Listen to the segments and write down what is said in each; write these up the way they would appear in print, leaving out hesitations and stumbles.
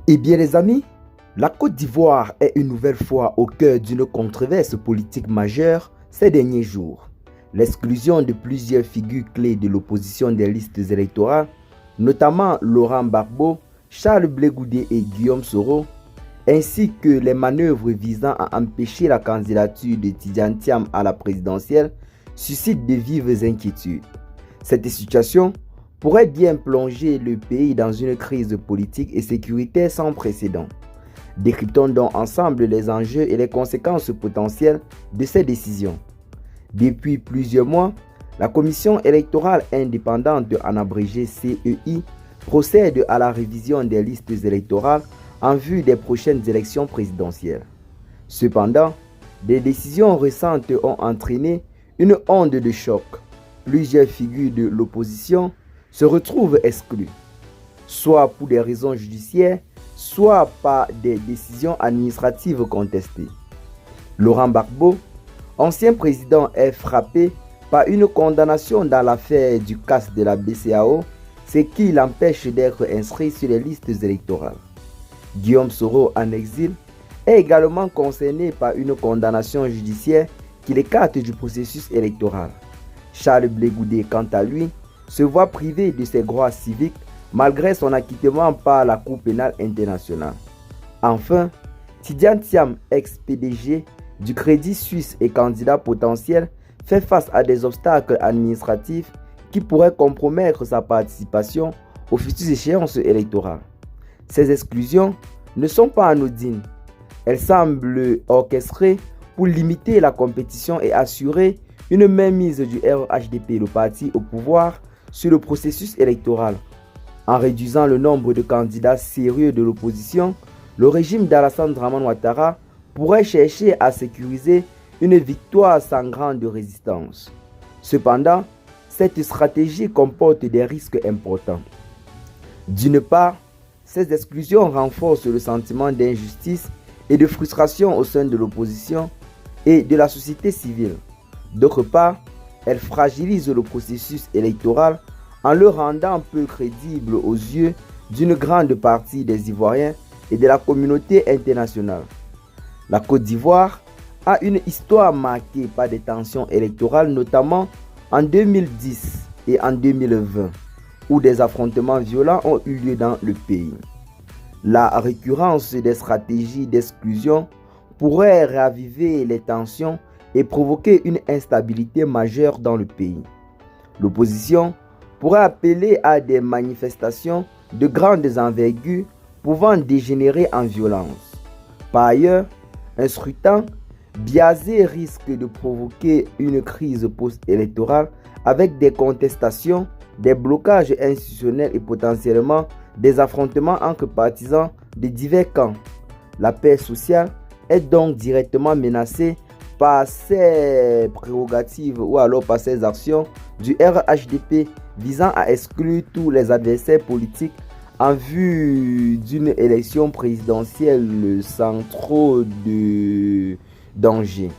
Eh bien les amis, la Côte d'Ivoire est une nouvelle fois au cœur d'une controverse politique majeure ces derniers jours. L'exclusion de plusieurs figures clés de l'opposition des listes électorales, notamment Laurent Gbagbo, Charles Blé Goudé et Guillaume Soro, ainsi que les manœuvres visant à empêcher la candidature de Tidjane Thiam à la présidentielle, suscitent de vives inquiétudes. Cette situation pourrait bien plonger le pays dans une crise politique et sécuritaire sans précédent. Décryptons donc ensemble les enjeux et les conséquences potentielles de ces décisions. Depuis plusieurs mois, la Commission électorale indépendante, en abrégé CEI, procède à la révision des listes électorales en vue des prochaines élections présidentielles. Cependant, des décisions récentes ont entraîné une onde de choc. Plusieurs figures de l'opposition se retrouvent exclues, soit pour des raisons judiciaires, soit par des décisions administratives contestées. Laurent Gbagbo, ancien président, est frappé par une condamnation dans l'affaire du casse de la BCEAO, ce qui l'empêche d'être inscrit sur les listes électorales. Guillaume Soro, en exil, est également concerné par une condamnation judiciaire qui l'écarte du processus électoral. Charles Blé Goudé, quant à lui, se voit privé de ses droits civiques malgré son acquittement par la Cour pénale internationale. Enfin, Tidjane Thiam, ex-PDG du Crédit Suisse et candidat potentiel, fait face à des obstacles administratifs qui pourraient compromettre sa participation aux futures échéances électorales. Ces exclusions ne sont pas anodines. Elles semblent orchestrées pour limiter la compétition et assurer une mainmise du RHDP, le parti au pouvoir, sur le processus électoral. En réduisant le nombre de candidats sérieux de l'opposition, le régime d'Alassane Dramane Ouattara pourrait chercher à sécuriser une victoire sans grande résistance. Cependant, cette stratégie comporte des risques importants. D'une part, ces exclusions renforcent le sentiment d'injustice et de frustration au sein de l'opposition et de la société civile. D'autre part, elles fragilisent le processus électoral en le rendant peu crédible aux yeux d'une grande partie des Ivoiriens et de la communauté internationale. La Côte d'Ivoire a une histoire marquée par des tensions électorales, notamment en 2010 et en 2020, où des affrontements violents ont eu lieu dans le pays. La récurrence des stratégies d'exclusion pourrait raviver les tensions et provoquer une instabilité majeure dans le pays. L'opposition pourrait appeler à des manifestations de grandes envergures pouvant dégénérer en violence. Par ailleurs, un scrutin biaisé risque de provoquer une crise post-électorale avec des contestations, des blocages institutionnels et potentiellement des affrontements entre partisans de divers camps. La paix sociale est donc directement menacée par ces prérogatives ou alors par ces actions du RHDP visant à exclure tous les adversaires politiques en vue d'une élection présidentielle sans trop de danger.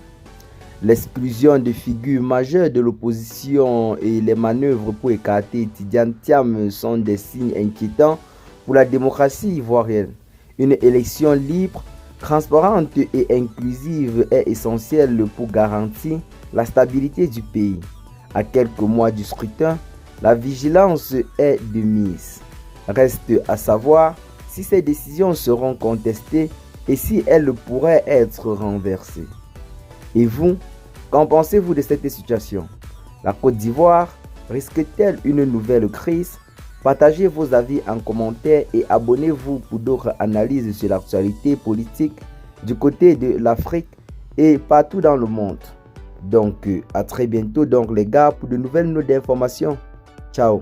L'exclusion de figures majeures de l'opposition et les manœuvres pour écarter Tidjane Thiam sont des signes inquiétants pour la démocratie ivoirienne. Une élection libre, transparente et inclusive est essentielle pour garantir la stabilité du pays. À quelques mois du scrutin, la vigilance est de mise. Reste à savoir si ces décisions seront contestées et si elles pourraient être renversées. Et vous, qu'en pensez-vous de cette situation? La Côte d'Ivoire risque-t-elle une nouvelle crise? Partagez vos avis en commentaire et abonnez-vous pour d'autres analyses sur l'actualité politique du côté de l'Afrique et partout dans le monde. Donc, à très bientôt les gars pour de nouvelles notes d'informations. Ciao.